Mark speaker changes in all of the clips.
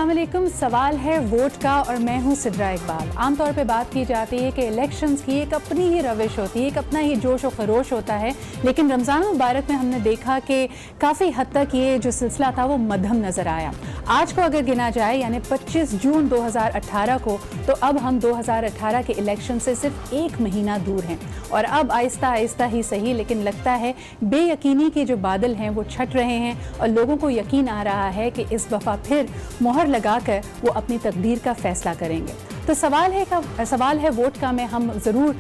Speaker 1: अस्सलाम वालेकुम। सवाल है वोट का और मैं हूं सिद्रा इकबाल। आमतौर पे बात की जाती है कि इलेक्शंस की एक अपनी ही रविश होती है, एक अपना ही जोश और खरोश होता है, लेकिन रमज़ान मुबारक में हमने देखा कि काफ़ी हद तक ये जो सिलसिला था वो मध्यम नज़र आया। आज को अगर गिना जाए यानी 25 जून 2018 को, तो अब हम 2018 के इलेक्शन से सिर्फ एक महीना दूर हैं और अब आहिस्ता आहिस्ता ही सही लेकिन लगता है बेयकीनी के जो बादल हैं वो छट रहे हैं और लोगों को यकीन आ रहा है कि इस दफ़ा फिर मोहर लगाकर वो अपनी तकदीर का फैसला करेंगे। तो सवाल है वोट का में हम ज़रूर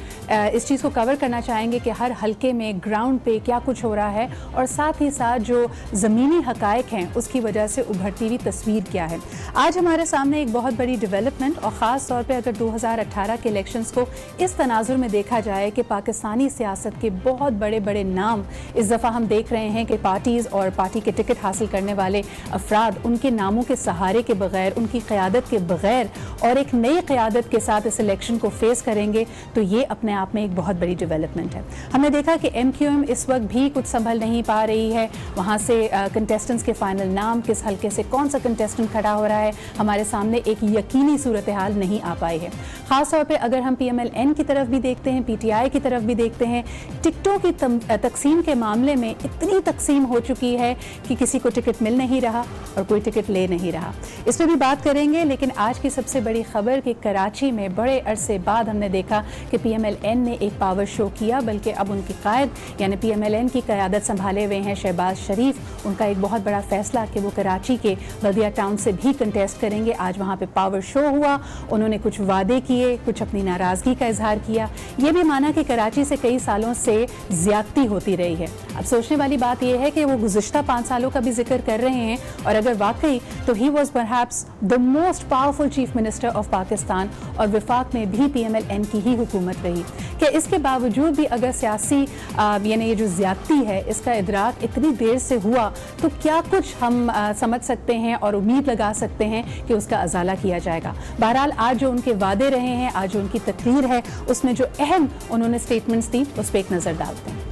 Speaker 1: इस चीज़ को कवर करना चाहेंगे कि हर हलके में ग्राउंड पे क्या कुछ हो रहा है और साथ ही साथ जो ज़मीनी हक़ाइक़ हैं उसकी वजह से उभरती हुई तस्वीर क्या है। आज हमारे सामने एक बहुत बड़ी डेवलपमेंट और ख़ास तौर पे अगर 2018 के इलेक्शंस को इस तनाजुर में देखा जाए कि पाकिस्तानी सियासत के बहुत बड़े बड़े नाम इस दफ़ा हम देख रहे हैं कि पार्टीज़ और पार्टी के टिकट हासिल करने वाले अफराद उनके नामों के सहारे के बगैर, उनकी क़यादत के बगैर और एक नई क़यादत के साथ इस इलेक्शन को फेस करेंगे, तो ये अपने आप में एक बहुत बड़ी डेवलपमेंट है। हमने देखा कि MQM इस वक्त भी कुछ संभल नहीं पा रही है, वहाँ से कंटेस्टेंट्स के फाइनल नाम, किस हल्के से कौन सा कंटेस्टेंट खड़ा हो रहा है, हमारे सामने एक यकीनी सूरत हाल नहीं आ पाई है। ख़ास तौर पर अगर हम PMLN की तरफ भी देखते हैं, PTI की तरफ भी देखते हैं, टिकटों की तकसीम के मामले में इतनी तकसीम हो चुकी है कि किसी को टिकट मिल नहीं रहा और कोई टिकट ले नहीं रहा। इस पर भी बात करेंगे, लेकिन आज की सबसे बड़ी खबर कि कराची में बड़े अरसे बाद हमने देखा कि PMLN ने एक पावर शो किया, बल्कि अब उनके कायद यानी PMLN की क़यादत संभाले हुए हैं शहबाज शरीफ। उनका एक बहुत बड़ा फैसला कि वो कराची के बल्दिया टाउन से भी कंटेस्ट करेंगे। आज वहाँ पे पावर शो हुआ, उन्होंने कुछ वादे किए, कुछ अपनी नाराज़गी का इजहार किया, ये भी माना कि कराची से कई सालों से ज़्यादती होती रही है। अब सोचने वाली बात यह है कि वो गुज़िश्ता 5 सालों का भी जिक्र कर रहे हैं और अगर वाकई तो he was perhaps the most powerful chief minister of Pakistan और वफाक में भी PMLN की ही हुकूमत रही। कि इसके बावजूद भी अगर सियासी यानी ये जो ज़्यादती है इसका इदराक इतनी देर से हुआ, तो क्या कुछ हम समझ सकते हैं और उम्मीद लगा सकते हैं कि उसका अजाला किया जाएगा। बहरहाल आज जो उनके वादे रहे हैं, आज जो उनकी तकरीर है, उसमें जो अहम उन्होंने स्टेटमेंट्स दी उस पर एक नज़र डालते हैं।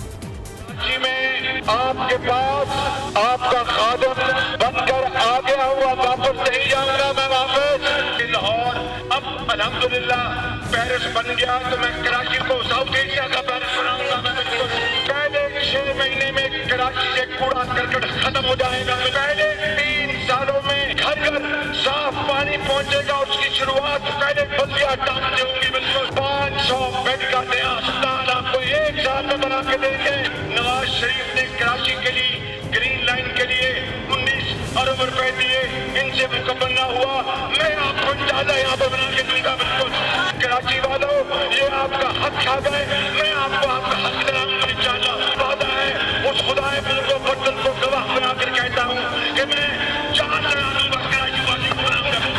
Speaker 2: आपके पास आपका खादम बनकर आ गया हुआ, वापस नहीं जाऊंगा मैं वापस। लाहौर अब अल्हम्दुलिल्लाह पेरिस बन गया तो मैं कराची को साउथ एशिया का पेरिस बनाऊंगा। मैं बिल्कुल पहले 6 महीने में कराची से कूड़ा करकट खत्म हो जाएगा। पहले 3 सालों में घर घर साफ पानी पहुंचेगा। उसकी शुरुआत पहले बल्दिया टाउन से होगी। बिल्कुल 500 बेड का नया अस्पताल आपको एक साल में बना के देंगे। नवाज शरीफ ने कराची के लिए ग्रीन लाइन के लिए 19 अरब रुपए दिए, इनसे मुकम्मल ना हुआ। मैं आपको इंशाल्लाह यहाँ पर बना के दूंगा। बिल्कुल कराची वालों, ये आपका हक खा गए, मैं आपको आपका हक दिलाऊंगा इंशाल्लाह। वादा है उस खुदाए को बर्तन को गवाह बनाकर कहता हूँ कि मैं जान लगा दूंगा कराची वाले को बनाऊंगा।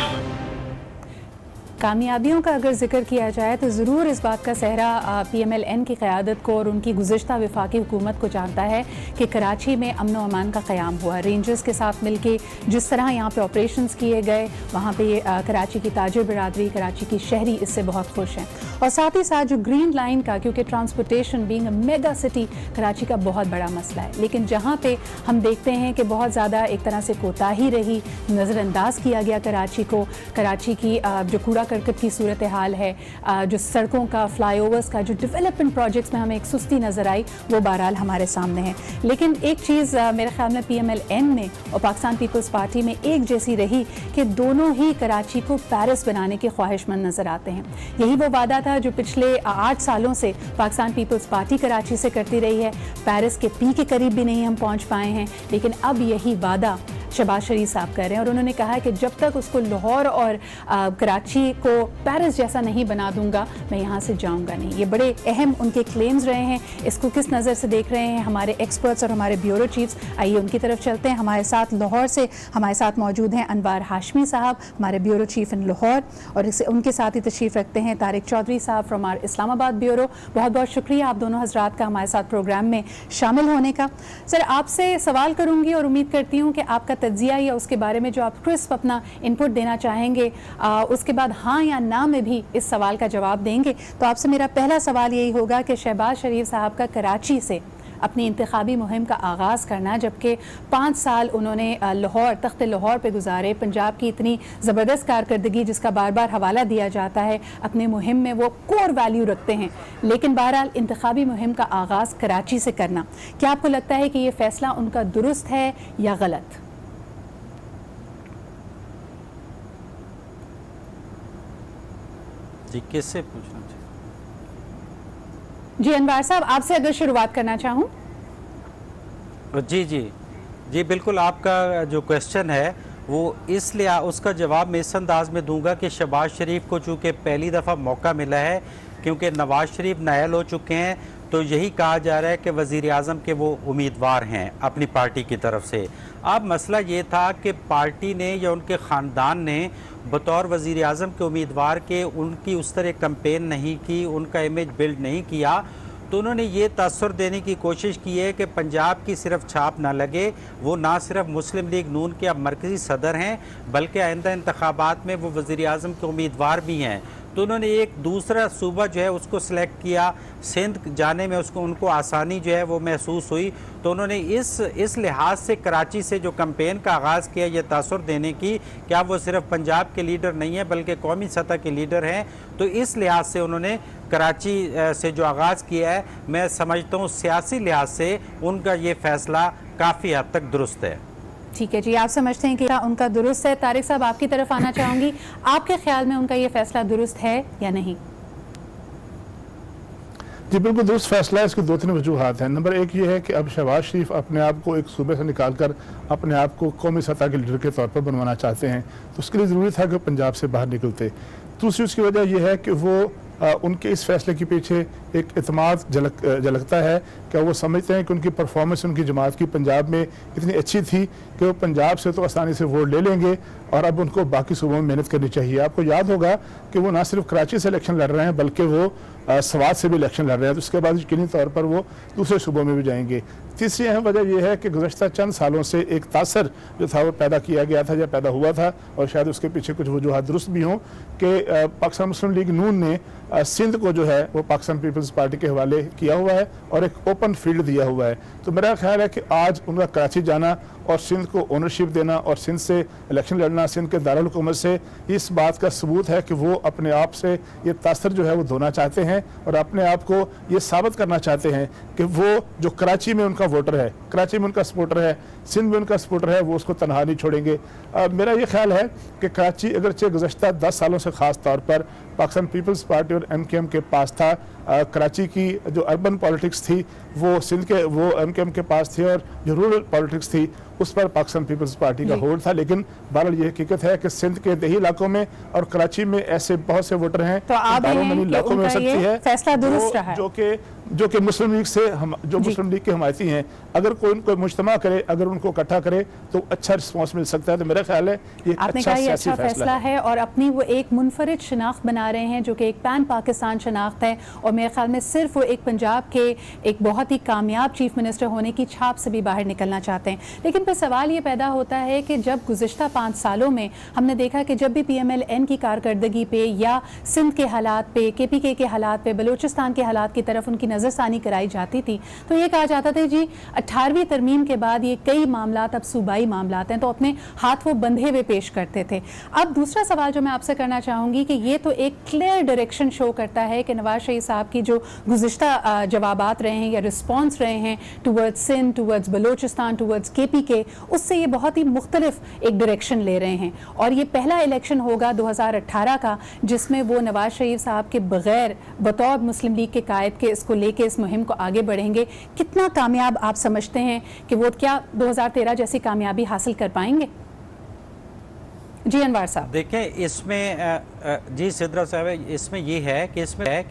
Speaker 1: कामयाबियों का अगर जिक्र किया जाए तो ज़रूर इस बात का सहरा PMLN की क़यादत को और उनकी गुज़िश्ता वफाकी हुकूमत को जानता है कि कराची में अमन व अमान का क़याम हुआ। रेंजर्स के साथ मिलके जिस तरह यहाँ पे ऑपरेशंस किए गए, वहाँ पे कराची की ताजिर बिरादरी, कराची की शहरी इससे बहुत खुश हैं। और साथ ही साथ जो ग्रीन लाइन का, क्योंकि transportation being a mega city Karachi का बहुत बड़ा मसला है, लेकिन जहाँ पे हम देखते हैं कि बहुत ज़्यादा एक तरह से कोताही रही, नज़रअंदाज किया गया कराची को। कराची की जो कूड़ा करकट की सूरत हाल है, जो सड़कों का, फ्लाईओवर्स का, जो डेवलपमेंट प्रोजेक्ट्स में हमें एक सुस्ती नज़र आई, वो बहरहाल हमारे सामने है। लेकिन एक चीज़ मेरे ख्याल में PMLN में और पाकिस्तान पीपल्स पार्टी में एक जैसी रही कि दोनों ही कराची को पेरिस बनाने के ख्वाहिशमंद नज़र आते हैं। यही वो वादा था जो पिछले 8 सालों से पाकिस्तान पीपल्स पार्टी कराची से करती रही है। पेरिस के पी के करीब भी नहीं हम पहुँच पाए हैं, लेकिन अब यही वादा शहबाज शरीफ साहब कर रहे हैं और उन्होंने कहा है कि जब तक उसको लाहौर और कराची को पेरिस जैसा नहीं बना दूंगा, मैं यहाँ से जाऊँगा नहीं। ये बड़े अहम उनके क्लेम्स रहे हैं। इसको किस नज़र से देख रहे हैं हमारे एक्सपर्ट्स और हमारे ब्यूरो चीफ्स, आइए उनकी तरफ चलते हैं। हमारे साथ लाहौर से हमारे साथ मौजूद हैं अनवार हाशमी साहब, हमारे ब्यूरो चीफ इन लाहौर, और उनके साथ ही तशरीफ़ रखते हैं तारिक चौधरी साहब फ्रॉम आर इस्लामाबाद ब्यूरो। बहुत बहुत शुक्रिया आप दोनों हजरात का हमारे साथ प्रोग्राम में शामिल होने का। सर, आपसे सवाल करूँगी और उम्मीद करती हूँ कि आपका तज्जिया या उसके बारे में जो आप क्रिस्प अपना इनपुट देना चाहेंगे, उसके बाद हाँ या ना में भी इस सवाल का जवाब देंगे। तो आपसे मेरा पहला सवाल यही होगा कि शहबाज शरीफ साहब का कराची से अपनी इंतखाबी मुहिम का आगाज़ करना, जबकि 5 साल उन्होंने तख्त लाहौर पे गुजारे। पंजाब की इतनी ज़बरदस्त कारकर्दगी जिसका बार बार हवाला दिया जाता है, अपने मुहिम में वो कोर वैल्यू रखते हैं, लेकिन बहरहाल इंतखाबी मुहिम का आगाज़ कराची से करना, क्या आपको लगता है कि ये फ़ैसला उनका दुरुस्त है या गलत?
Speaker 3: जी, किससे पूछना चाहिए?
Speaker 1: जी अनवार साहब, आपसे अगर शुरुआत करना चाहूँ।
Speaker 3: जी बिल्कुल, आपका जो क्वेश्चन है वो इसलिए उसका जवाब मैं इस अंदाज में दूंगा कि शहबाज शरीफ को चूँकि पहली दफ़ा मौका मिला है, क्योंकि नवाज़ शरीफ नायल हो चुके हैं, तो यही कहा जा रहा है कि वज़ीर आज़म के वो उम्मीदवार हैं अपनी पार्टी की तरफ से। अब मसला ये था कि पार्टी ने या उनके ख़ानदान ने बतौर वज़ीर आज़म के उम्मीदवार के उनकी उस तरह कैंपेन नहीं की, उनका इमेज बिल्ड नहीं किया, तो उन्होंने ये तासुर देने की कोशिश की है कि पंजाब की सिर्फ छाप ना लगे, वो ना सिर्फ मुस्लिम लीग नून के अब मरकज़ी सदर हैं, बल्कि आइंदा इंतखाबात में वो वज़ीर आज़म के उम्मीदवार भी हैं। तो उन्होंने एक दूसरा सूबा जो है उसको सिलेक्ट किया, सिंध जाने में उनको आसानी जो है वो महसूस हुई, तो उन्होंने इस लिहाज से कराची से जो कैंपेन का आगाज़ किया, ये तासुर देने की कि अब वो सिर्फ पंजाब के लीडर नहीं है बल्कि कौमी सतह के लीडर हैं, तो इस लिहाज से उन्होंने कराची से जो आगाज़ किया है, मैं समझता हूँ सियासी लिहाज से उनका ये फ़ैसला काफ़ी हद तक दुरुस्त है।
Speaker 1: ठीक है जी, आप समझते हैं कि उनका दुरुस्त है। तारिक साहब, आपकी तरफ आना चाहूँगी, आपके ख्याल में उनका ये फैसला दुरुस्त है या नहीं?
Speaker 4: जी बिल्कुल दुरुस्त फैसला है। इसकी 2-3 वजूहात हैं। नंबर 1 ये है कि अब शहबाज शरीफ अपने आप को एक सूबे से निकालकर अपने आप को कौमी सतह के लीडर के तौर पर बनवाना चाहते हैं, तो उसके लिए ज़रूरी था कि पंजाब से बाहर निकलते। दूसरी उसकी वजह यह है कि वो उनके इस फैसले के पीछे एक इत्माद झलकता है कि वो समझते हैं कि उनकी परफॉर्मेंस उनकी जमात की पंजाब में इतनी अच्छी थी कि वो पंजाब से तो आसानी से वोट ले लेंगे और अब उनको बाकी सूबों में मेहनत करनी चाहिए। आपको याद होगा कि वो ना सिर्फ कराची से इलेक्शन लड़ रहे हैं बल्कि वो स्वात से भी इलेक्शन लड़ रहे हैं, तो उसके बाद यकीनी तौर पर वो दूसरे सूबों में भी जाएंगे। तीसरी अहम वजह यह है कि गुज़श्ता चंद सालों से एक तासर जो था वो पैदा किया गया था या पैदा हुआ था, और शायद उसके पीछे कुछ वजूहात दुरुस्त भी हों कि पाकिस्तान मुस्लिम लीग नून ने सिंध को जो है वो पाकिस्तान पीपल्स पार्टी के हवाले किया हुआ है और एक ओपन फील्ड दिया हुआ है। तो मेरा ख्याल है कि आज उनका कराची जाना और सिंध को ओनरशिप देना और सिंध से इलेक्शन लड़ना, सिंध के दारुल हुकूमत से, इस बात का सबूत है कि वो अपने आप से ये तासर जो है वो धोना चाहते हैं और अपने आप को ये साबित करना चाहते हैं कि वो जो कराची में उनका वोटर है, कराची में उनका सपोर्टर है, सिंध में उनका सपोर्टर है, वो उसको तनहा नहीं छोड़ेंगे। मेरा ये ख्याल है कि कराची अगरचे गुज़श्ता 10 सालों से ख़ास तौर पर पाकिस्तान पीपल्स पार्टी और MKM के पास था, कराची की जो अर्बन पॉलिटिक्स थी वो सिंध के वो MKM के पास थी और जो रूरल पॉलिटिक्स थी उस पर पाकिस्तान पीपल्स पार्टी का होल्ड था। लेकिन बहरहाल ये हकीकत है कि सिंध के देही इलाकों में और कराची में ऐसे बहुत से वोटर हैं,
Speaker 1: तो आप
Speaker 4: इलाकों में हो सकती है,
Speaker 1: फैसला दुरुस्त रहा है,
Speaker 4: जो कि मुस्लिम लीग से मुस्लिम लीग के हमायती हैं। अगर कोई उनको मुज्तमा करे, अगर उनको इकट्ठा करे तो अच्छा रिस्पॉन्स मिल सकता है। तो मेरा ख्याल है ये अच्छा
Speaker 1: फैसला है और अपनी वो एक मुनफरिद शनाख्त बना रहे हैं जो कि एक पैन पाकिस्तान शनाख्त है, और मेरे ख्याल में सिर्फ वो एक पंजाब के एक बहुत ही कामयाब चीफ मिनिस्टर होने की छाप से भी बाहर निकलना चाहते हैं। लेकिन फिर सवाल ये पैदा होता है कि जब गुज़िश्ता 5 सालों में हमने देखा कि जब भी PMLN की कारकर्दगी पे या सिंध के हालात पे, KPK के हालात पे, बलूचिस्तान के हालात की तरफ उनकी नज़रसानी कराई जाती थी, तो ये कहा जाता था जी 18वीं तरमीम के बाद ये कई मामलात अब सूबाई मामलात हैं, तो अपने हाथ वो बंधे हुए पेश करते थे। अब दूसरा सवाल जो मैं आपसे करना चाहूँगी कि ये तो एक क्लियर डायरेक्शन शो करता है कि नवाज शरीफ साहब की जो गुज़िश्ता जवाबात रहे हैं या रिस्पॉन्स रहे हैं towards Sindh, towards Balochistan, towards KPK, उससे ये बहुत ही मुख्तलिफ एक डायरेक्शन ले रहे हैं। और ये पहला इलेक्शन होगा 2018 का जिसमें वो नवाज शरीफ साहब के बगैर बतौर मुस्लिम लीग के कायद के इसको लेके इस मुहिम को आगे बढ़ेंगे। कितना कामयाब आप समझते हैं कि वो क्या 2013 जैसी कामयाबी हासिल कर पाएंगे? जी अनवार साहब।
Speaker 3: देखें, इसमें जी सिद्रा साहब, इसमें ये है कि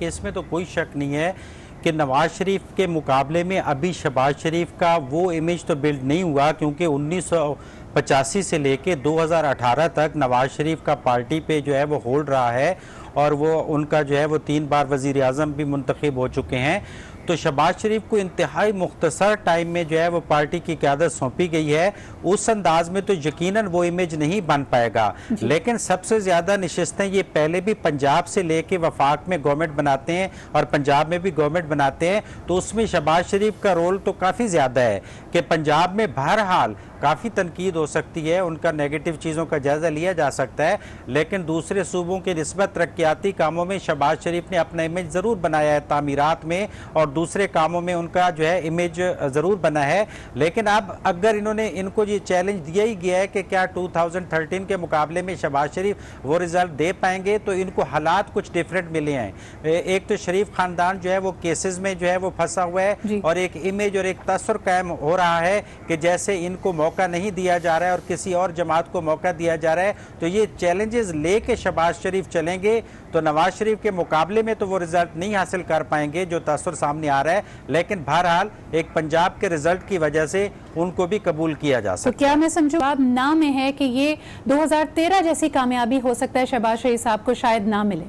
Speaker 3: इसमें तो कोई शक नहीं है कि नवाज शरीफ के मुकाबले में अभी शहबाज शरीफ का वो इमेज तो बिल्ड नहीं हुआ, क्योंकि 1985 से लेके 2018 तक नवाज शरीफ का पार्टी पे जो है वो होल्ड रहा है और वो उनका जो है वो 3 बार वज़ीर आज़म भी मुंतखब हो चुके हैं। तो शहबाज शरीफ को इंतहाई मुख्तसर टाइम में जो है वो पार्टी की क़यादत सौंपी गई है, उस अंदाज में तो यकीनन वो इमेज नहीं बन पाएगा। लेकिन सबसे ज़्यादा नशिस्तें ये पहले भी पंजाब से लेके वफाक में गवर्नमेंट बनाते हैं और पंजाब में भी गवर्नमेंट बनाते हैं, तो उसमें शहबाज शरीफ का रोल तो काफ़ी ज़्यादा है कि पंजाब में बहरहाल काफ़ी तनकीद हो सकती है, उनका नेगेटिव चीज़ों का जायज़ा लिया जा सकता है, लेकिन दूसरे सूबों के निस्बत तरक्याती कामों में शहबाज शरीफ ने अपना इमेज ज़रूर बनाया है, तामीरात में और दूसरे कामों में उनका जो है इमेज ज़रूर बना है। लेकिन अब अगर इनको ये चैलेंज दिया ही गया है कि क्या 2013 के मुकाबले में शहबाज शरीफ वो रिज़ल्ट दे पाएंगे, तो इनको हालात कुछ डिफरेंट मिले हैं। एक तो शरीफ ख़ानदान जो है वो केसेस में जो है वो फंसा हुआ है और एक इमेज और एक तसर कायम हो रहा है कि जैसे इनको मौका नहीं दिया जा रहा है और किसी और जमात को मौका दिया जा रहा है। तो ये चैलेंजेस लेके शहबाज शरीफ चलेंगे तो नवाज शरीफ के मुकाबले में तो वो रिजल्ट नहीं हासिल कर पाएंगे जो तसर सामने आ रहा है, लेकिन बहरहाल एक पंजाब के रिजल्ट की वजह से उनको भी कबूल किया जा सकता है।
Speaker 1: तो क्या मैं समझूं आप ना में है कि ये 2013 जैसी कामयाबी हो सकता है शहबाज शरीफ साहब को शायद ना मिले?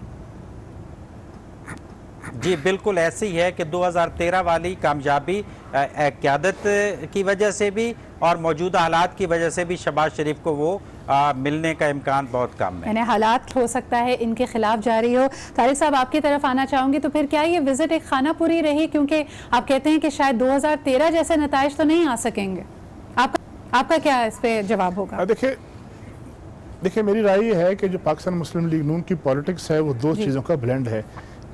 Speaker 3: जी बिल्कुल ऐसी है कि 2013 वाली कामयाबी क़यादत की वजह से भी और मौजूदा हालात की वजह से भी शहबाज शरीफ को वो मिलने का इम्कान बहुत कम है।
Speaker 1: यानी हालात हो सकता है इनके खिलाफ जारी हो। तारिक साहब आपकी तरफ आना चाहूँगी, तो फिर क्या ये विजिट एक खानापुरी रही, क्योंकि आप कहते हैं कि शायद 2013 जैसे नताइज तो नहीं आ सकेंगे? आपका क्या इस पे जवाब होगा?
Speaker 4: देखिए मेरी राय ये है कि जो पाकिस्तान मुस्लिम लीग नून की पॉलिटिक्स है वो दो चीज़ों का ब्लेंड है।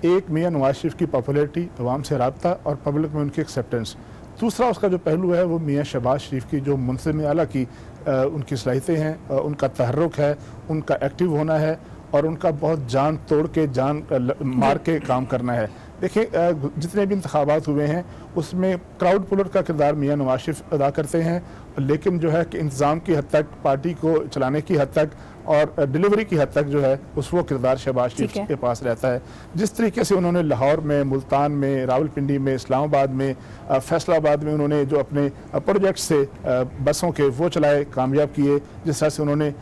Speaker 4: एक मियाँ नवाज शरीफ की पॉपुलैरिटी, अवाम से रब्ता और पब्लिक में उनकी एक्सेप्टेंस। दूसरा उसका जो पहलू है वो मियाँ शहबाज शरीफ की जो मुंसब आला की उनकी सलाहियतें हैं, उनका तहर्रुक है, उनका एक्टिव होना है और उनका बहुत जान तोड़ के जान मार के काम करना है। देखिए जितने भी इंतखाबात हुए हैं उसमें क्राउड पुलर का किरदार मियाँ नवाज शरीफ अदा करते हैं, लेकिन जो है कि इंतज़ाम की हद तक, पार्टी को चलाने की हद तक और डिलीवरी की हद तक जो है वो किरदार शहबाज शरीफ के पास रहता है। जिस तरीके से उन्होंने लाहौर में, मुल्तान में, रावलपिंडी में, इस्लामाबाद में, फैसलाबाद में उन्होंने जो अपने प्रोजेक्ट से बसों के वो चलाए, कामयाब किए, जिस तरह से उन्होंने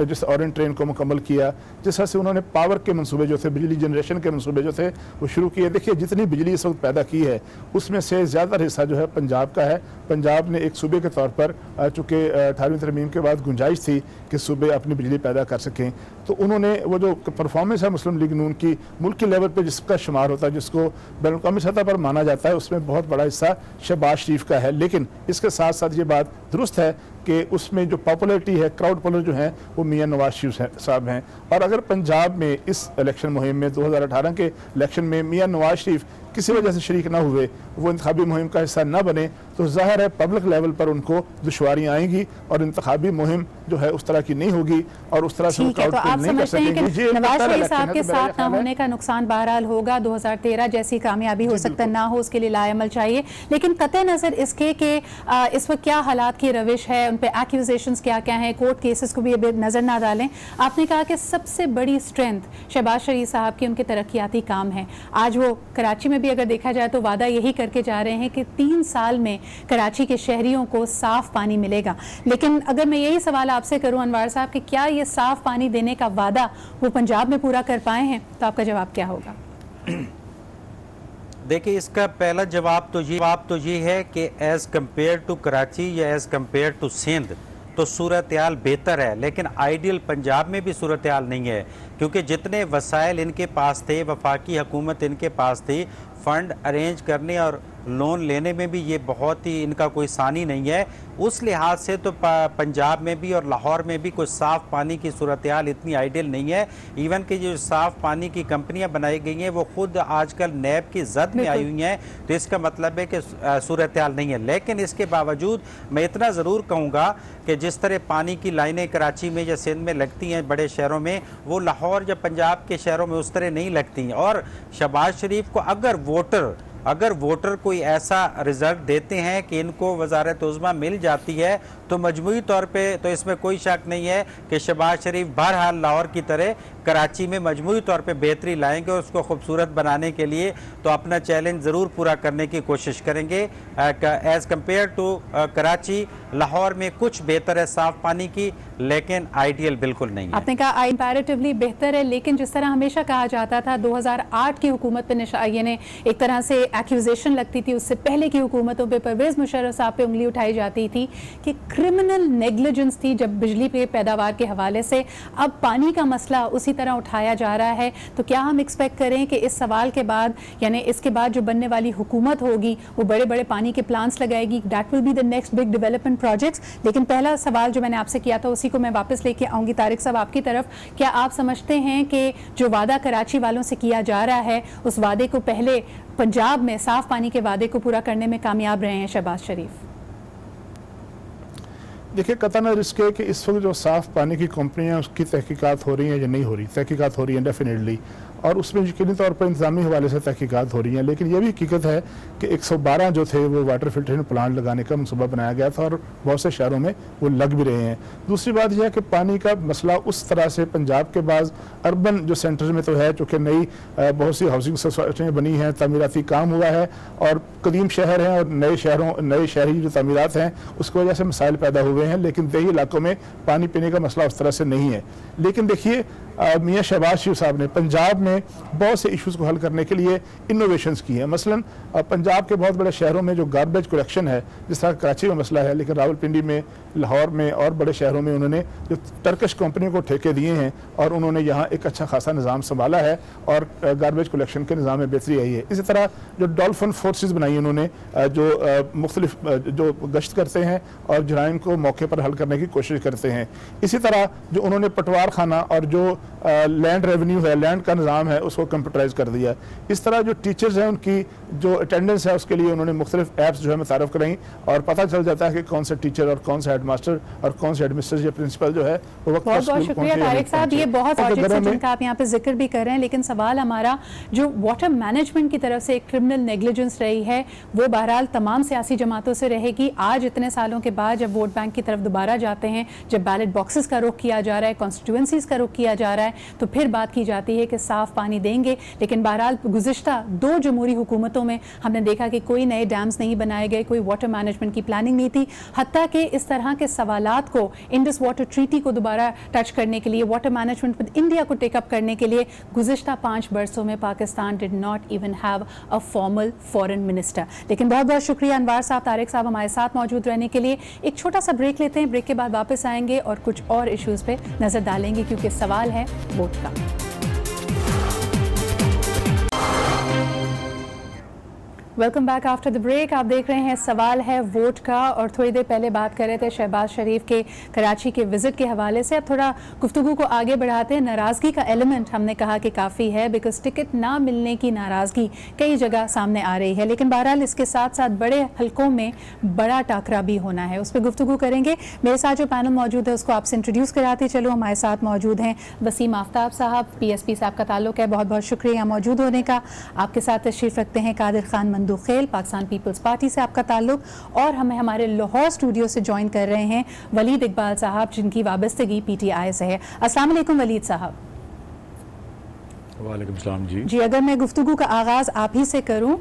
Speaker 4: जिस ऑरेंज ट्रेन को मुकम्मल किया, जिस तरह से उन्होंने पावर के मनसूबे जो थे, बिजली जनरेशन के मनसूबे जो थे वो शुरू किए। देखिए जितनी बिजली इस वक्त पैदा की है उसमें से ज़्यादा हिस्सा जो है पंजाब का है। पंजाब ने एक सूबे के तौर पर चूँकि 18वीं तरमीम के बाद गुंजाइश थी कि सूबे अपनी बिजली पैदा कर सकें, तो उन्होंने वो जो परफॉर्मेंस है मुस्लिम लीग नून की मुल्की लेवल पे जिसका शुमार होता है, जिसको बैनुल-अक़वामी सतह पर माना जाता है, उसमें बहुत बड़ा हिस्सा शहबाज शरीफ का है। लेकिन इसके साथ साथ ये बात दुरुस्त है कि उसमें जो पॉपुलैरिटी है, क्राउड पुलर जो है वो मियाँ नवाज शरीफ साहब हैं। और अगर पंजाब में इस इलेक्शन मुहिम में 2018 के इलेक्शन में मियाँ नवाज शरीफ किसी वजह से शरीक ना हुए, वो इंतखाबी मुहिम का हिस्सा ना बने, तो ज़ाहिर है पब्लिक लेवल पर उनको दुश्वारियाँ आएंगी और इंतखाबी मुहिम जो है उस तरह की नहीं होगी और उस तरह से वो क्राउड पुल नहीं कर सकेंगे।
Speaker 1: नवाज शरीफ साहब के साथ ना होने का नुकसान बहरहाल होगा, 2013 जैसी कामयाबी हो सकता है ना हो, उसके लिए लाएमल चाहिए। लेकिन कतई नज़र इसके कि इस वक्त क्या हालात की रविश है, उन पर एक्यूजेशंस क्या क्या हैं, कोर्ट केसेस को भी अभी नज़र ना डालें। आपने कहा कि सबसे बड़ी स्ट्रेंथ शहबाज शरीफ साहब की उनके तरक्याती काम है। आज वो कराची में भी अगर देखा जाए तो वादा यही करके जा रहे हैं कि 3 साल में कराची के शहरियों को साफ पानी मिलेगा। लेकिन अगर मैं यही सवाल आपसे करूं अनवार साहब कि क्या ये साफ पानी देने का वादा वो पंजाब में पूरा कर पाए हैं, तो आपका जवाब क्या होगा?
Speaker 3: देखिए इसका पहला जवाब तो ये है कि एज़ कम्पेयर टू कराची या एज़ कम्पेयर टू सिंध तो सूरत हाल बेहतर है, लेकिन आइडियल पंजाब में भी सूरत हाल नहीं है, क्योंकि जितने वसाइल इनके पास थे, वफाकी हुकूमत इनके पास थी, फ़ंड अरेंज करने और लोन लेने में भी ये बहुत ही इनका कोई सानी नहीं है। उस लिहाज से तो पंजाब में भी और लाहौर में भी कोई साफ़ पानी की सूरत हाल इतनी आइडियल नहीं है। इवन कि जो साफ़ पानी की कंपनियां बनाई गई हैं वो खुद आजकल नैब की जद में आई हुई हैं, तो इसका मतलब है कि सूरत हाल नहीं है। लेकिन इसके बावजूद मैं इतना ज़रूर कहूँगा कि जिस तरह पानी की लाइनें कराची में या सिंध में लगती हैं बड़े शहरों में, वो लाहौर या पंजाब के शहरों में उस तरह नहीं लगती हैं। और शहबाज शरीफ को अगर वोटर कोई ऐसा रिजल्ट देते हैं कि इनको वजारत उज़्मा मिल जाती है, तो मजमूई तौर पे तो इसमें कोई शक नहीं है कि शहबाज शरीफ बहरहाल लाहौर की तरह कराची में मजमूई तौर पे बेहतरी लाएंगे और उसको खूबसूरत बनाने के लिए तो अपना चैलेंज ज़रूर पूरा करने की कोशिश करेंगे। As compare to Karachi, Lahore में कुछ बेहतर है साफ़ पानी की, लेकिन आइडियल बिल्कुल नहीं है।
Speaker 1: आपने कहा कंपैरेटिवली बेहतर है, लेकिन जिस तरह हमेशा कहा जाता था 2008 की हुकूमत पे यानी एक तरह से एक्यूजेशन लगती थी, उससे पहले की हुकूमतों पे परवेज़ मुशर्रफ साहब पे उंगली उठाई जाती थी कि क्रिमिनल नेग्लिजेंस थी जब बिजली पे पैदावार के हवाले से। अब पानी का मसला उसी तरह उठाया जा रहा है, तो क्या हम एक्सपेक्ट करें कि इस सवाल के बाद यानी इसके बाद जो बनने वाली हुकूमत होगी वो बड़े बड़े पानी के प्लांट्स लगाएगी, that will be the next big development projects? लेकिन पहला सवाल जो मैंने आपसे किया था उसी को मैं वापस लेके आऊँगी तारिक साहब आपकी तरफ। क्या आप समझते हैं कि जो वादा कराची वालों से किया जा रहा है उस वादे को पहले पंजाब में साफ पानी के वादे को पूरा करने में कामयाब रहे हैं शहबाज शरीफ?
Speaker 4: देखिए, कतई न रिस्क है कि इस वक्त जो साफ़ पानी की कंपनियां उसकी तहकीकात हो रही हैं या नहीं हो रही। तहकीकात हो रही हैं डेफिनेटली, और उसमें यकीनी तौर पर इंतजामी हवाले से तहकीकात हो रही हैं, लेकिन यह भी हकीकत है कि 112 जो थे वो वाटर फिल्टरेशन प्लांट लगाने का मनसूबा बनाया गया था और बहुत से शहरों में वो लग भी रहे हैं। दूसरी बात यह है कि पानी का मसला उस तरह से पंजाब के बाद अर्बन जो सेंटर में तो है, चूँकि नई बहुत सी हाउसिंग सोसाइटियाँ बनी हैं, तमीराती काम हुआ है और कदीम शहर हैं और नए शहरी जो तमीरात हैं उसकी वजह से मसाइल पैदा हुए हैं, लेकिन देही इलाकों में पानी पीने का मसला उस तरह से नहीं है। लेकिन देखिए, मियाँ शहबाज शरीफ साहब ने पंजाब में बहुत से इश्यूज़ को हल करने के लिए इनोवेशंस की हैं। मसलन पंजाब के बहुत बड़े शहरों में जो गार्बेज कलेक्शन है, जिस तरह कराची में मसला है, लेकिन रावलपिंडी में, लाहौर में और बड़े शहरों में उन्होंने जो टर्किश कंपनियों को ठेके दिए हैं और उन्होंने यहाँ एक अच्छा खासा निज़ाम संभाला है और गार्बेज कलेक्शन के निज़ाम में बेहतरी आई है। इसी तरह जो डॉल्फिन फोर्सेज बनाई उन्होंने, जो मुख्तलिफ जो गश्त करते हैं और जराइम को मौके पर हल करने की कोशिश करते हैं। इसी तरह जो उन्होंने पटवार खाना और जो लैंड रेवेन्यू है, लैंड का निज़ाम है, उसको कंप्यूटराइज कर दिया। इस तरह जो टीचर्स हैं उनकी जो अटेंडेंस है उसके लिए उन्होंने मुख्तलिफ ऐप्स जो है मुतारफ़ कराई और पता चल जाता है कि कौन सा टीचर और कौन सा हेडमास्टर और कौन सा हेडमिस्ट्रेस या प्रिंसिपल जो है वो वक्त
Speaker 1: बहुत बहुत शुक्रिया तारिक साहब। ये बहुत प्रोजेक्ट्स हैं जिनका आप यहाँ पे जिक्र भी कर रहे हैं, लेकिन सवाल हमारा जो वाटर मैनेजमेंट की तरफ से एक क्रिमिनल नेग्लिजेंस रही है वो बहरहाल तमाम सियासी जमातों से रहेगी। आज इतने सालों के बाद जब वोट बैंक की तरफ दोबारा जाते हैं, जब बैलेट बॉक्सेस का रुख किया जा रहा है, कॉन्स्टिट्यूएंसीज का रुख किया जा रहा है, तो फिर बात की जाती है कि साफ पानी देंगे। लेकिन बहरहाल गुज़िश्ता 2 जमहूरी हुकूमतों में हमने देखा कि कोई नए डैम्स नहीं बनाए गए, कोई वाटर मैनेजमेंट की प्लानिंग नहीं थी। हत्ता कि इस तरह के सवालात को, इंडस वाटर ट्रीटी को दोबारा टच करने के लिए, वाटर मैनेजमेंट विद इंडिया को टेकअप करने के लिए गुज़िश्ता 5 बरसों में Pakistan did not even have a formal foreign minister. लेकिन बहुत बहुत शुक्रिया अनवार साहब, तारिक साहब हमारे साथ मौजूद रहने के लिए। एक छोटा सा ब्रेक लेते हैं, ब्रेक के बाद वापस आएंगे और कुछ और इश्यूज़ पे नज़र डालेंगे क्योंकि सवाल है वोट का। Welcome back after the break. आप देख रहे हैं सवाल है वोट का, और थोड़ी देर पहले बात कर रहे थे शहबाज शरीफ के कराची के विजिट के हवाले से। अब थोड़ा गुफ्तगू को आगे बढ़ाते हैं। नाराज़गी का एलिमेंट हमने कहा कि काफ़ी है, बिकॉज टिकट ना मिलने की नाराज़गी कई जगह सामने आ रही है, लेकिन बहरहाल इसके साथ साथ बड़े हलकों में बड़ा टाकरा भी होना है, उस पर गुफ्तगू करेंगे। मेरे साथ जो पैनल मौजूद है उसको आपसे इंट्रोड्यूस कराते चलो। हमारे साथ मौजूद हैं वसीम आफ्ताब साहब, PSP साहब का ताल्लुक है, बहुत बहुत शुक्रिया मौजूद होने का। आपके साथ तशरीफ़ रखते हैं कादिर खान खेल, पाकिस्तान पीपल्स पार्टी से आपका ताल्लुक, और हमें हमारे लाहौर स्टूडियो से ज्वाइन कर रहे हैं वलीद इकबाल साहब, जिनकी वाबस्तगी PTI से है। अस्सलाम वालेकुम वलीद साहब।
Speaker 5: वालेकुम सलाम जी।
Speaker 1: जी, अगर मैं गुफ्तगू का आगाज़ आप ही से करूं,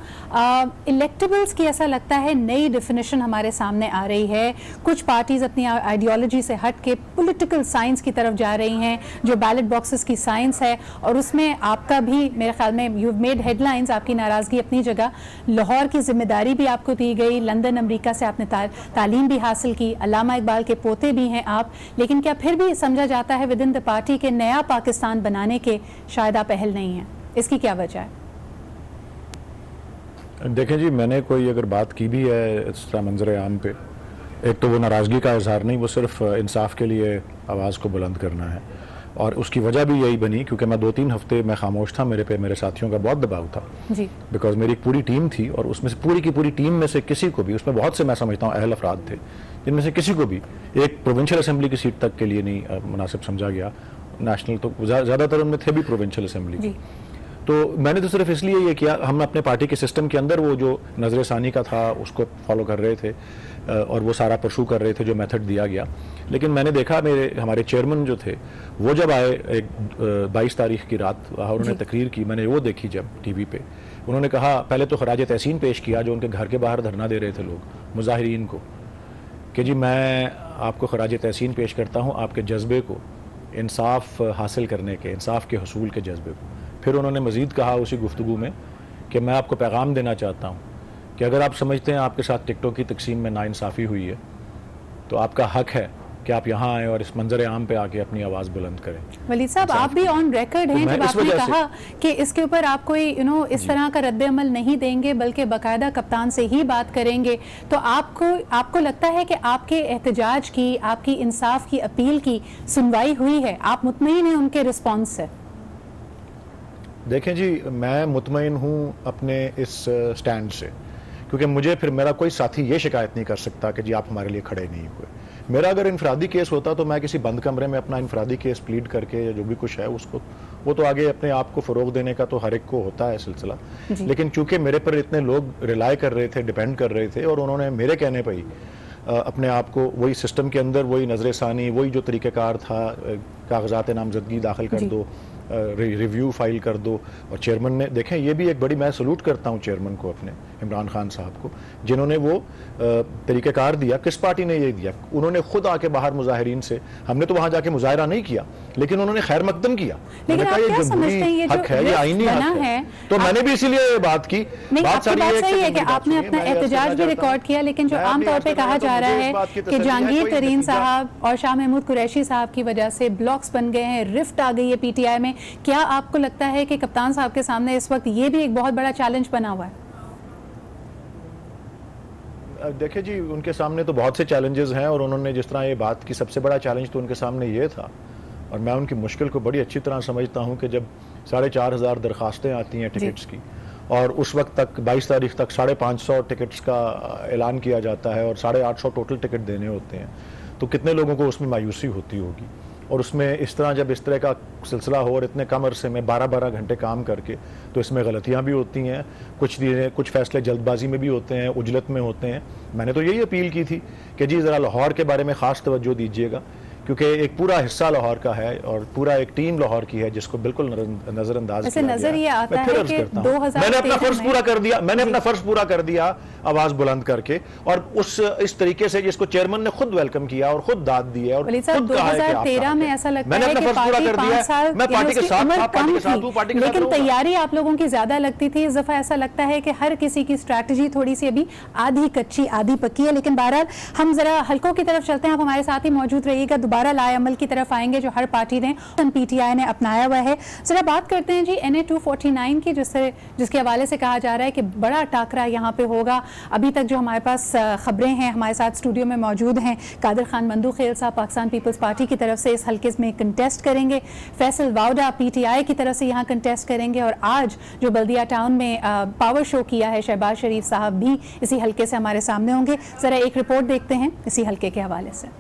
Speaker 1: इलेक्टेबल्स की ऐसा लगता है नई डिफिनेशन हमारे सामने आ रही है। कुछ पार्टीज़ अपनी आइडियोलॉजी से हट के पॉलिटिकल साइंस की तरफ जा रही हैं, जो बैलेट बॉक्सेस की साइंस है, और उसमें आपका भी मेरे ख्याल में यू मेड हेडलाइंस, आपकी नाराज़गी अपनी जगह। लाहौर की जिम्मेदारी भी आपको दी गई, लंदन अमरीका से आपने तालीम भी हासिल की, अल्लामा इकबाल के पोते भी हैं आप, लेकिन क्या फिर भी समझा जाता है विद इन द पार्टी के नया पाकिस्तान बनाने के शायद आप पहल नहीं है? इसकी क्या वजह है?
Speaker 5: देखें जी, मैंने कोई अगर बात की भी है इस तरह मंजर आम पे, एक तो वो नाराज़गी का इजहार नहीं, वो सिर्फ इंसाफ के लिए आवाज़ को बुलंद करना है, और उसकी वजह भी यही बनी क्योंकि मैं 2-3 हफ्ते मैं खामोश था, मेरे पे मेरे साथियों का बहुत दबाव था जी, बिकॉज मेरी एक पूरी टीम थी और उसमें से पूरी की पूरी टीम में से किसी को भी, उसमें बहुत से मैं समझता हूँ अहल अफराद थे, जिनमें से किसी को भी एक प्रोविंशियल असम्बली की सीट तक के लिए नहीं मुनासिब समझा गया। नेशनल तो ज़्यादातर उनमें थे भी प्रोविंशियल असम्बली। तो मैंने तो सिर्फ इसलिए ये किया, हम अपने पार्टी के सिस्टम के अंदर वो जो नजर सानी का था उसको फॉलो कर रहे थे और वो सारा परसू कर रहे थे जो मेथड दिया गया। लेकिन मैंने देखा हमारे चेयरमैन जो थे वो जब आए एक 22 तारीख की रात उन्होंने तकरीर की, मैंने वो देखी जब टीवी पे, उन्होंने कहा पहले तो खराज तहसीन पेश किया जो उनके घर के बाहर धरना दे रहे थे लोग मुजाहिरीन को, कि जी मैं आपको खराज तहसीन पेश करता हूँ आपके जज्बे को, इंसाफ हासिल करने के, इंसाफ के हसूल के जज्बे को। फिर उन्होंने मज़ीद कहा उसी गुफ्तगू में कि मैं आपको पैगाम देना चाहता हूँ कि अगर आप समझते हैं आपके साथ टिकटों की तकसीम में नाइंसाफ़ी हुई है तो आपका हक है कि आप यहाँ आएँ और इस मंजर आम पे आके अपनी आवाज़ बुलंद करें।
Speaker 1: वलीद साहब, आप भी ऑन रिकॉर्ड हैं जब आपने कहा कि इसके ऊपर आप कोई इस तरह का रद्द-ए-अमल नहीं देंगे बल्कि बाकायदा कप्तान से ही बात करेंगे, तो आपको लगता है कि आपके एहतजाज की, आपकी इंसाफ की अपील की सुनवाई हुई है? आप मुतमईन हैं उनके रिस्पॉन्स से?
Speaker 5: देखें जी, मैं मुतमईन हूँ अपने इस स्टैंड से, क्योंकि मुझे फिर मेरा कोई साथी ये शिकायत नहीं कर सकता कि जी आप हमारे लिए खड़े नहीं हुए। मेरा अगर इनफरादी केस होता तो मैं किसी बंद कमरे में अपना इनफरादी केस प्लीड करके या जो भी कुछ है उसको, वो तो आगे अपने आप को फ़रोग देने का तो हर एक को होता है सिलसिला, लेकिन चूंकि मेरे पर इतने लोग रिलाई कर रहे थे, डिपेंड कर रहे थे, और उन्होंने मेरे कहने पर ही अपने आप को वही सिस्टम के अंदर वही नजर सानी, वही जो तरीक़ाकार था, कागजात नामजदगी दाखिल कर दो, रिव्यू फाइल कर दो, और चेयरमैन ने, देखें ये भी एक बड़ी, मैं सलूट करता हूँ चेयरमैन को अपने, इमरान खान साहब को, जिन्होंने वो तरीक़ाकार दिया। किस पार्टी ने ये दिया? उन्होंने खुद आके बाहर मुजाहिरीन से, हमने तो वहाँ जाके मुजाहरा नहीं किया, लेकिन उन्होंने खैर मकदम किया।
Speaker 1: लेकिन आप क्या समझते हैं ये
Speaker 5: हक है, ये आईनी हक है, तो मैंने भी इसीलिए ये बात की।
Speaker 1: बात सही है कि आपने अपना एहतजाज भी रिकॉर्ड किया, लेकिन जो आमतौर पर कहा जा रहा है कि जहांगीर तरीन साहब और शाह महमूद कुरैशी साहब की वजह से ब्लॉक्स बन गए हैं, रिफ्ट आ गई है पीटीआई में, क्या आपको लगता है कि कप्तान साहब के सामने इस वक्त ये भी एक बहुत बड़ा चैलेंज बना हुआ है?
Speaker 5: देखिए जी, उनके सामने तो बहुत से चैलेंजेस हैं, और उन्होंने जिस तरह ये बात की, सबसे बड़ा चैलेंज तो उनके सामने ये था, और मैं उनकी मुश्किल को बड़ी अच्छी तरह समझता हूँ कि जब 4,500 दरखास्तें आती हैं टिकट्स की, और उस वक्त तक 22 तारीख तक 550 टिकट्स का ऐलान किया जाता है और 850 टोटल टिकट देने होते हैं, तो कितने लोगों को उसमें मायूसी होती होगी। और उसमें इस तरह जब इस तरह का सिलसिला हो और इतने कम अरसे में 12-12 घंटे काम करके, तो इसमें गलतियां भी होती हैं, कुछ फैसले जल्दबाजी में भी होते हैं, उजलत में होते हैं। मैंने तो यही अपील की थी कि जी ज़रा लाहौर के बारे में ख़ास तवज्जो दीजिएगा, क्योंकि एक पूरा हिस्सा लाहौर का है और पूरा एक टीम लाहौर की है जिसको बिल्कुल नजरअंदाज किया गया।
Speaker 1: नजर ये आता है कि 2013
Speaker 5: मैंने अपना फर्ज पूरा कर दिया, मैंने अपना फर्ज पूरा कर दिया आवाज बुलंद करके, और इस तरीके से जिसको चेयरमैन ने खुद वेलकम किया और खुद दाद दी है और खुद
Speaker 1: 2013 में ऐसा लगता है कि पार्टी 5 साल, मैं पार्टी के साथ कम थी, लेकिन तैयारी आप लोगों की ज्यादा लगती थी। इस दफा ऐसा लगता है कि हर किसी की स्ट्रैटेजी थोड़ी सी अभी आधी कच्ची आधी पक्की है। लेकिन बहरहाल हम जरा हल्कों की तरफ चलते हैं, आप हमारे साथ ही मौजूद रहिएगा, दोबारा लाए अमल की तरफ आएंगे जो हर पार्टी ने, पीटीआई ने अपनाया हुआ है। जरा बात करते हैं जी NA 249 की, जिसके हवाले से कहा जा रहा है कि बड़ा टाकरा यहाँ पे होगा। अभी तक जो हमारे पास खबरें हैं, हमारे साथ स्टूडियो में मौजूद हैं कादिर खान मंदू-खेल साहब, पाकिस्तान पीपल्स पार्टी की तरफ से इस हल्के में कंटेस्ट करेंगे, फैसल वाउडा PTI की तरफ से यहाँ कंटेस्ट करेंगे, और आज जो बल्दिया टाउन में पावर शो किया है शहबाज शरीफ साहब भी इसी हल्के से हमारे सामने होंगे। जरा एक रिपोर्ट देखते हैं इसी हल्के के हवाले से।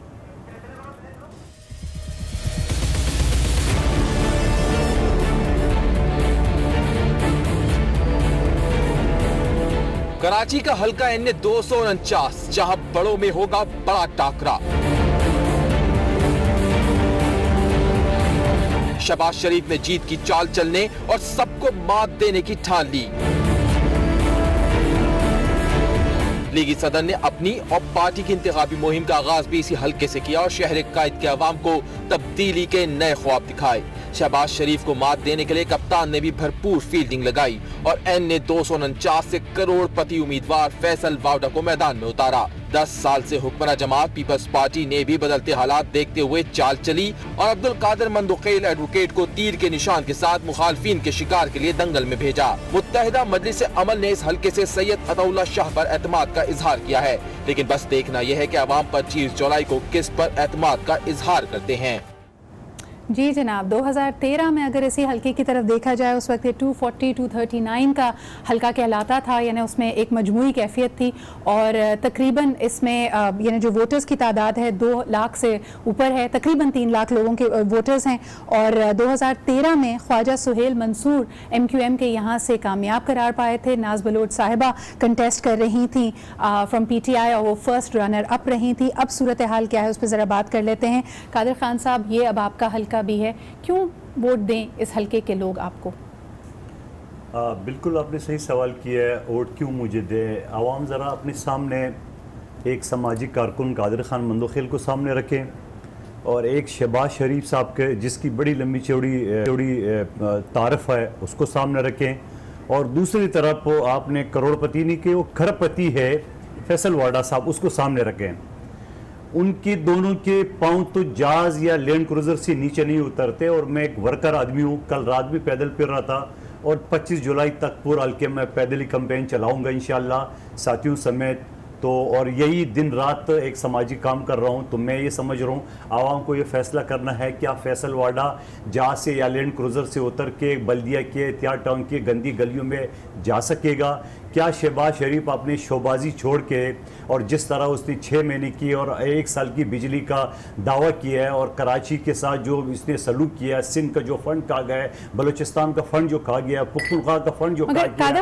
Speaker 6: कराची का हल्का NA 249, जहां बड़ों में होगा बड़ा टाकरा। शहबाज शरीफ ने जीत की चाल चलने और सबको मात देने की ठान ली। लीगी सदर ने अपनी और पार्टी की इंतखाबी मुहिम का आगाज भी इसी हल्के से किया और शहर कायद के अवाम को तब्दीली के नए ख्वाब दिखाए। शहबाज शरीफ को मात देने के लिए कप्तान ने भी भरपूर फील्डिंग लगाई और NA 249 से करोड़पति उम्मीदवार फैसल वाउडा को मैदान में उतारा। 10 साल से हुक्मरान जमात पीपल्स पार्टी ने भी बदलते हालात देखते हुए चाल चली और अब्दुल कादिर मंदुखेल एडवोकेट को तीर के निशान के साथ मुखालफिन के शिकार के लिए दंगल में भेजा। मुत्तहिदा मजलिस अमल ने इस हल्के से सैयद अताउल्लाह शाह पर एतमाद का इजहार किया है, लेकिन बस देखना यह है कि अवाम 25 जुलाई को किस पर एतमाद का इजहार करते हैं।
Speaker 1: जी जनाब, 2013 में अगर इसी हल्के की तरफ देखा जाए उस वक्त 240-239 का हल्का कहलाता था, यानी उसमें एक मजमूई कैफियत थी और तकरीबन इसमें यानी जो वोटर्स की तादाद है 2 लाख से ऊपर है, तकरीबन 3 लाख लोगों के वोटर्स हैं। और 2013 में ख्वाजा सुहेल मंसूर MQM के यहाँ से कामयाब करार पाए थे। नाज बलोच साहिबा कंटेस्ट कर रही थी फ्रॉम PTI और वो फर्स्ट रनर अप रही थी। अब सूरत हाल क्या है उस पर ज़रा बात कर लेते हैं। कादिर खान साहब, ये अब आपका हल्का भी है, क्यों वोट दें इस हल्के के लोग आपको?
Speaker 7: बिल्कुल आपने सही सवाल किया है, वोट क्यों मुझे दे। आवाम ज़रा अपने सामने एक समाजी कारकुन कादिर खान मंदोखेल को सामने रखें और एक शहबाज शरीफ साहब के जिसकी बड़ी लंबी चौड़ी तारफ़ है उसको सामने रखें, और दूसरी तरफ आपने करोड़पति नहीं कि वो खरबपति है फैसल वाडा साहब, उसको सामने रखें। उनके दोनों के पाँव तो जहाज़ या लैंड क्रूज़र से नीचे नहीं उतरते। और मैं एक वर्कर आदमी हूँ, कल रात भी पैदल फिर रहा था और 25 जुलाई तक पूरा हल्के में पैदल ही कैंपेन चलाऊँगा इंशाअल्लाह साथियों समेत। तो और यही दिन रात एक समाजी काम कर रहा हूँ। तो मैं ये समझ रहा हूँ आवाम को ये फैसला करना है क्या फैसल वाडा जहाज़ से या लैंड क्रूज़र से उतर के बल्दिया के एहतियार टाउन की गंदी गलियों में जा सकेगा, क्या शहबाज शरीफ अपनी शोबाजी छोड़ के और जिस तरह उसने 6 महीने की और 1 साल की बिजली का दावा किया है और कराची के साथ जो इसने सलूक किया है, सिंध का जो फंड कहा गया है, बलोचिस्तान का फंड जो कहा गया है, पुख्तनख्वा का फंड जो कहा गया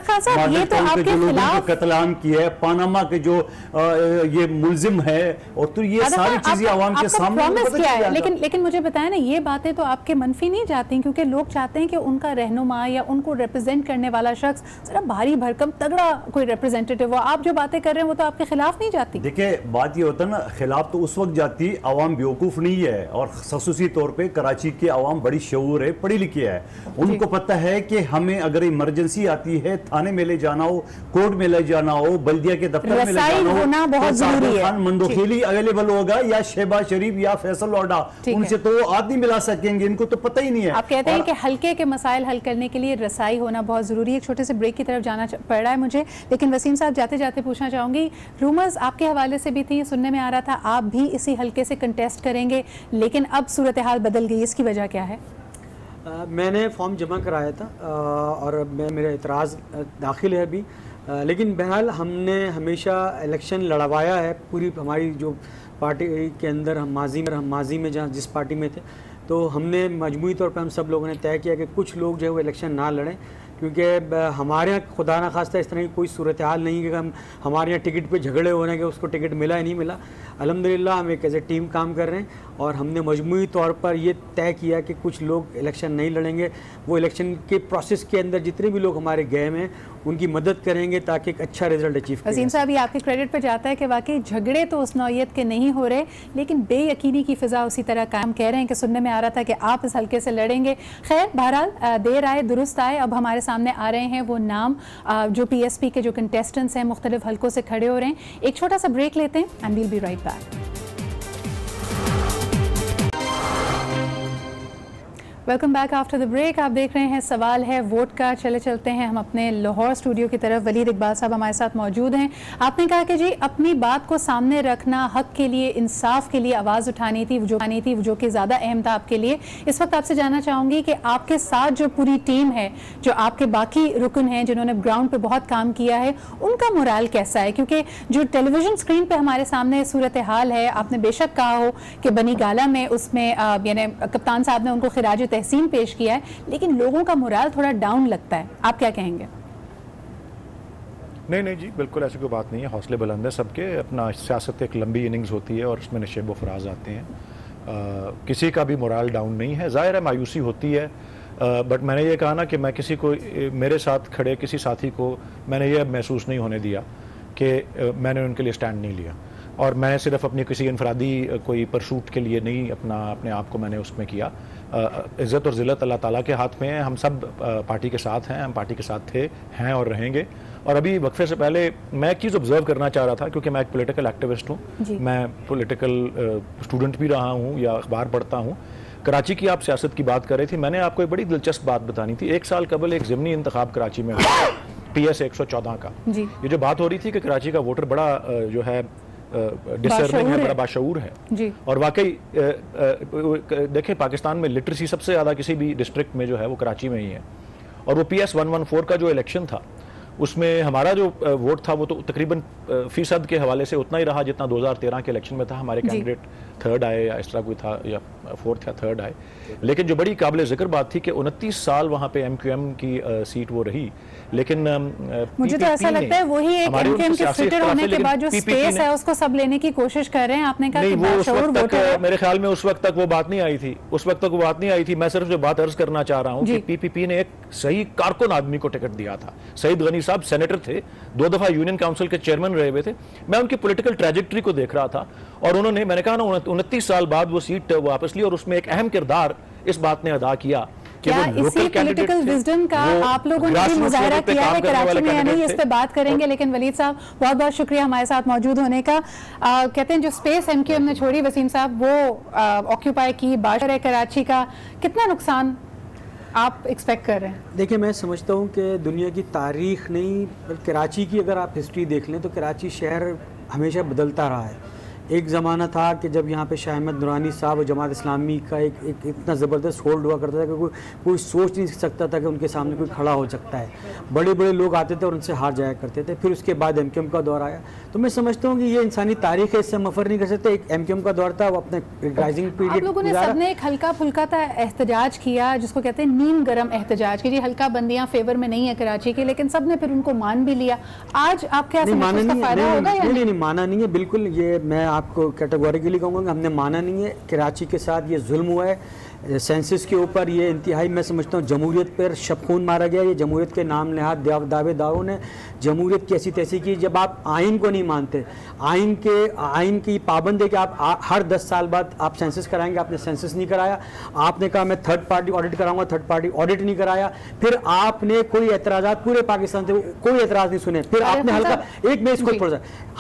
Speaker 7: है, जो लोगों को कत्लेआम किया है, पानामा के जो ये मुलजिम है, और तो ये सारी चीजें आवाम के सामने।
Speaker 1: लेकिन मुझे बताया ना, ये बातें तो आपके मनफी नहीं जाती, क्योंकि लोग चाहते हैं कि उनका रहनुमा या उनको रिप्रेजेंट करने वाला शख्स जरा भारी भरकम तगड़ा कोई रिप्रेजेंटेटिव हो। आप जो बातें कर रहे हैं वो तो आपके खिलाफ नहीं जाती।
Speaker 7: देखिए बात ये होता है ना, खिलाफ तो उस वक्त जाती आवाम बेवकूफ़ नहीं है, और खसूसी तौर पे कराची के आवाम बड़ी शऊर है, पढ़ी लिखी है, उनको पता है कि हमें अगर इमरजेंसी आती है, थाने में ले जाना हो, कोर्ट में ले जाना हो, बल्दिया के दफ्तर में ले जाना हो,
Speaker 1: बहुत जरूरी है।
Speaker 7: मंदोखेली अवेलेबल होगा या शहबाज शरीफ या फैसल वाडा, उनसे तो हाथ नहीं मिला सकेंगे, इनको तो पता ही नहीं है।
Speaker 1: आप कहते हैं कि हल्के के मसाइल हल करने के लिए रसाई होना बहुत जरूरी है। एक छोटे से ब्रेक की तरफ जाना पड़ रहा है मुझे, लेकिन वसीम साहब जाते जाते पूछना चाहूंगी, रूमर्स आपके हवाले से भी थी, सुनने में आ रहा था आप भी इसी हल्के से कंटेस्ट करेंगे, लेकिन अब सूरत हाल बदल गई, इसकी वजह क्या है?
Speaker 8: मैंने फॉर्म जमा कराया था और मेरा इतराज़ दाखिल है अभी, लेकिन बहरहाल हमने हमेशा इलेक्शन लड़वाया है। पूरी हमारी जो पार्टी के अंदर हम माजी में जहाँ जिस पार्टी में थे, तो हमने मजमूई तौर पर हम सब लोगों ने तय किया कि कुछ लोग जो है वो इलेक्शन ना लड़ें, क्योंकि हमारे यहाँ खुदा ना खास्ता इस तरह की कोई सूरत हाल नहीं है कि हमारे यहाँ टिकट पे झगड़े हो रहे हैं कि उसको टिकट मिला या नहीं मिला। अल्हम्दुलिल्लाह हम एक एज ए टीम काम कर रहे हैं और हमने मजमूई तौर पर ये तय किया कि कुछ लोग इलेक्शन नहीं लड़ेंगे, वो इलेक्शन के प्रोसेस के अंदर जितने भी लोग हमारे गए हैं उनकी मदद करेंगे ताकि एक अच्छा रिजल्ट अचीव करें।
Speaker 1: वसीम साहब, ये आपके क्रेडिट पर जाता है कि वाकई झगड़े तो उस नौयत के नहीं हो रहे, लेकिन बेयकीनी की फिजा उसी तरह कायम। कह रहे हैं कि सुनने में आ रहा था कि आप इस हल्के से लड़ेंगे। खैर बहरहाल देर आए दुरुस्त आए, अब हमारे सामने आ रहे हैं वो नाम जो PSP के जो कंटेस्टेंट्स हैं मुख्तलिफ हल्कों से खड़े हो रहे हैं। एक छोटा सा ब्रेक लेते हैं and will be right back. Welcome back after the break. आप देख रहे हैं सवाल है वोट का। चले चलते हैं हम अपने लाहौर स्टूडियो की तरफ। वलीद इकबाल साहब हमारे साथ मौजूद हैं। आपने कहा कि जी अपनी बात को सामने रखना, हक के लिए, इंसाफ के लिए आवाज़ उठानी थी, जो कि ज़्यादा अहम था आपके लिए। इस वक्त आपसे जानना चाहूँगी कि आपके साथ जो पूरी टीम है, जो आपके बाकी रुकन हैं जिन्होंने ग्राउंड पर बहुत काम किया है, उनका मोराल कैसा है? क्योंकि जो टेलीविज़न स्क्रीन पर हमारे सामने सूरत हाल है, आपने बेशक कहा हो कि बनी गाला में उसमें यानी कप्तान साहब ने उनको खिराज तहसीन पेश किया है, लेकिन लोगों का मोराल थोड़ा डाउन लगता है, आप क्या कहेंगे?
Speaker 5: नहीं जी, बिल्कुल ऐसी कोई बात नहीं है। हौसले बुलंद है सबके। अपना सियासत एक लंबी इनिंग्स होती है और उसमें नशेब व फराज आते हैं। किसी का भी मोराल डाउन नहीं है। ज़ाहिर है मायूसी होती है, बट मैंने ये कहा ना कि मैं किसी को, मेरे साथ खड़े किसी साथी को मैंने ये महसूस नहीं होने दिया कि मैंने उनके लिए स्टैंड नहीं लिया, और मैं सिर्फ अपनी किसी इनफरादी कोई परसूट के लिए नहीं अपने आप को मैंने उसमें किया। इज़्ज़त और ज़िल्लत अल्लाह ताला के हाथ में है। हम सब पार्टी के साथ हैं, हम पार्टी के साथ थे, हैं और रहेंगे। और अभी वक्फे से पहले मैं एक चीज़ ऑब्जर्व करना चाह रहा था, क्योंकि मैं एक पॉलिटिकल एक्टिविस्ट हूँ, मैं पॉलिटिकल स्टूडेंट भी रहा हूँ या अखबार पढ़ता हूँ। कराची की आप सियासत की बात कर रही थी, मैंने आपको एक बड़ी दिलचस्प बात बतानी थी। 1 साल कबल एक ज़िमनी इंतखाब कराची में हुआ PS 114 का। ये जो बात हो रही थी कि कराची का वोटर बड़ा जो है डिसर्निंग है, बड़ा बाशऊर है
Speaker 1: जी।
Speaker 5: और वाकई देखें पाकिस्तान में लिटरेसी सबसे ज़्यादा किसी भी डिस्ट्रिक्ट में जो है वो कराची में ही है। और वो PS 114 का जो इलेक्शन था उसमें हमारा जो वोट था वो तो तकरीबन फीसद के हवाले से उतना ही रहा जितना 2013 के इलेक्शन में था। हमारे कैंडिडेट थर्ड आए या इस तरह कोई था, या फोर्थ या थर्ड आए। लेकिन जो बड़ी काबिल जिक्र बात थी कि 29 साल वहाँ पे MQM की सीट वो रही। लेकिन
Speaker 1: मुझे तो ऐसा लगता है वही एक MQM के फिटर होने के बाद जो स्पेस है उसको सब लेने की कोशिश कर रहे हैं। आपने कहा कि
Speaker 5: वो उस वक्त तक मेरे ख्याल में उस वक्त तक वो बात नहीं आई थी, उस वक्त तक वो बात नहीं आई थी। मैं सिर्फ जो बात अर्ज करना चाह रहा हूँ कि PPP ने एक सही कारकुन आदमी को टिकट दिया था। सईद गनी साहब सेनेटर थे, 2 दफा यूनियन काउंसिल के चेयरमैन रहे हुए थे। मैं उनकी पॉलिटिकल ट्रैजेक्टरी को देख रहा था और उन्होंने, मैंने कहा ना 29 साल बाद वो सीट वापस ली और उसमें एक अहम किरदार इस बात ने अदा किया कि
Speaker 1: क्या इसी पॉलिटिकल विजडम का आप लोगों ने भी मुजाहरा किया है कराची में या नहीं, इस पे बात करेंगे। लेकिन वलीद साहब बहुत बहुत शुक्रिया हमारे साथ मौजूद होने का। कहते हैं जो स्पेस MQM ने छोड़ी वसीम साहब वो ऑक्यूपाई की, बाशर है कराची का, कितना नुकसान आप एक्सपेक्ट कर रहे हैं?
Speaker 8: देखिए मैं समझता हूँ कि दुनिया की तारीख नहीं, कराची की अगर आप हिस्ट्री देख लें तो कराची शहर हमेशा बदलता रहा है। एक ज़माना था कि जब यहाँ पे शाह अहमद नूरानी साहब और जमात इस्लामी का एक इतना ज़बरदस्त होल्ड हुआ करता था कि कोई सोच नहीं सकता था कि उनके सामने कोई खड़ा हो सकता है। बड़े बड़े लोग आते थे और उनसे हार जाया करते थे। फिर उसके बाद MQM का दौर आया। तो मैं समझता हूँ कि ये इंसानी तारीख है, इससे मफर नहीं कर सकते। एक MQM का दौर था, वो अपने राइजिंग पीरियड,
Speaker 1: आप लोगों ने सबने एक हल्का फुल्का सा एहतजाज किया जिसको कहते हैं नीम गर्म एहतजाज की। जी हल्का बंदियाँ फेवर में नहीं है कराची की, लेकिन सब ने फिर उनको मान भी लिया। आज आप क्या समझते हैं, उसका फायदा होगा या
Speaker 8: नहीं? माना नहीं है बिल्कुल। ये मैं आपको कैटेगोरिकली कहूँगा कि हमने माना नहीं है। कराची के साथ ये जुल्म हुआ है, सेंसस के ऊपर ये इंतहाई, मैं समझता हूँ जमहूरियत पर शबखून मारा गया। ये जमहूरियत के नाम नहाद दावेदारों ने जमहूरियत की ऐसी तैसी की। जब आप आइन को नहीं मानते, आइन की पाबंद है कि आप हर 10 साल बाद आप सेंसस कराएंगे, आपने सेंसस नहीं कराया। आपने कहा मैं थर्ड पार्टी ऑडिट कराऊंगा, थर्ड पार्टी ऑडिट नहीं कराया। फिर आपने कोई एतराज़ात पूरे पाकिस्तान से कोई एतराज़ नहीं सुने। फिर आपने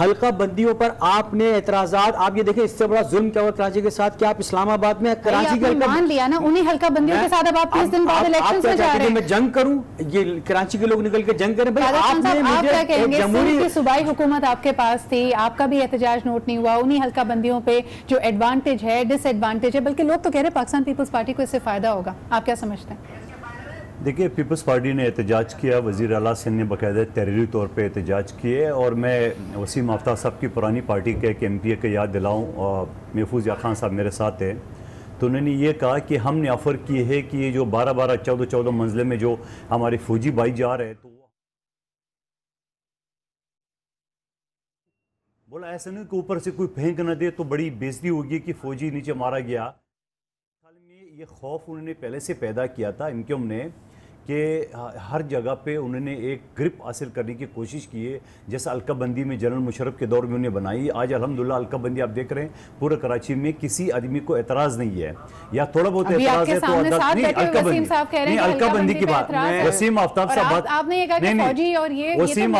Speaker 8: हल्का बंदियों पर आपने एतराज़ात, आप ये देखें इससे बड़ा जुल्म क्या हुआ कराची के साथ। क्या आप इस्लामाबाद में कराची के
Speaker 1: लिया ना उन्हीं हल्का बंदियों के साथ अब आप 30 दिन बाद इलेक्शंस में जा रहे हैं।
Speaker 8: मैं जंग करूं, ये कराची के लोग निकल के जंग करें। भाई
Speaker 1: आप क्या कहेंगे? सिंध की सूबाई हुकूमत आपके पास थी, आपका भी एहतजाज नोट नहीं हुआ। उन्हीं हल्का बंदियों पे जो एडवांटेज है, डिसएडवांटेज है, बल्कि लोग तो कह रहे हैं पाकिस्तान पीपल्स पार्टी को इससे फायदा होगा। आप क्या समझते हैं?
Speaker 7: देखिए पीपल्स पार्टी ने एहतजाज किया, वज़ीर आला सिंध ने बाकायदा तहरीरी तौर पे एहतजाज किए। और मैं वसीम आफ्ताब साहब की पुरानी पार्टी के एक MPA के याद दिलाऊँ, और महफूज या खान साहब मेरे साथ थे, तो उन्होंने ये कहा कि हमने ऑफ़र किए है कि ये जो 12-12, 14-14 मंजिले में जो हमारे फौजी भाई जा रहे हैं, तो बोला ऐसा नहीं कि ऊपर से कोई फेंक न दे तो बड़ी बेइज्जती होगी कि फ़ौजी नीचे मारा गया। ये खौफ उन्होंने पहले से पैदा किया था MQM ने कि हर जगह पे उन्होंने एक ग्रिप हासिल करने की कोशिश की है। जैसा अलकाबंदी में जनरल मुशर्रफ के दौर में उन्होंने बनाई, आज अल्हम्दुलिल्लाह अलकाबंदी आप देख रहे हैं पूरे कराची में किसी आदमी को एतराज़ नहीं है, या थोड़ा बहुत एतराज़ है तो अलकाबंदी की बात। वसीम आफ्ताब साहब वसीम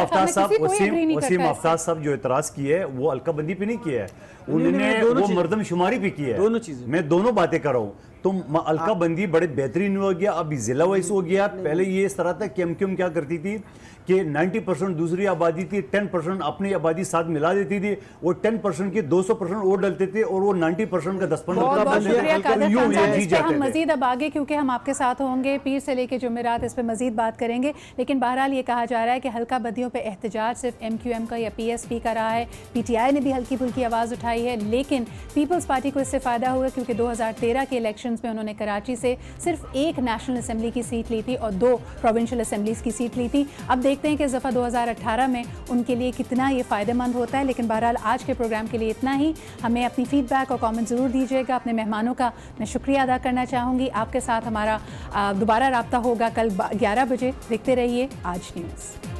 Speaker 7: आफ्ताब साहब जो एतराज़ किए वो अलकाबंदी पे नहीं किया है, उन्होंने वो मर्दमशुमारी भी किया है। दोनों चीज़ें, मैं दोनों बातें कर रहा हूँ। तो अलकाबंदी बड़े बेहतरीन हो गया, अभी जिला वाइज हो गया। पहले ये इस तरह था कि MQM क्या करती थी कि 90% दूसरी आबादी थी, 10% अपनी आबादी साथ मिला देती थी, वो 10% के 200% और डलते थे और वो 90% का 10-15%।
Speaker 1: हम मजीद अब आगे क्योंकि हम आपके साथ होंगे पीर से लेके जुमेरात इस पर मजीद बात करेंगे। लेकिन बहरहाल ये कहा जा रहा है कि हल्का बंदियों पे एहतजाज सिर्फ MQM का या PSP का रहा है। PTI ने भी हल्की फुल्की आवाज़ उठाई है, लेकिन पीपल्स पार्टी को इससे फ़ायदा हुआ क्योंकि 2013 के इलेक्शंस में उन्होंने कराची से सिर्फ 1 नेशनल असम्बली की सीट ली थी और 2 प्रोविंशियल असम्बलीज़ की सीट ली थी। अब देखते हैं कि इस दफ़ा 2018 में उनके लिए कितना ये फ़ायदेमंद होता है। लेकिन बहरहाल आज के प्रोग्राम के लिए इतना ही। हमें अपनी फ़ीडबैक और कमेंट ज़रूर दीजिएगा। अपने मेहमानों का मैं शुक्रिया अदा करना चाहूँगी। आपके साथ हमारा दोबारा रब्ता होगा कल 11 बजे। देखते रहिए आज न्यूज़।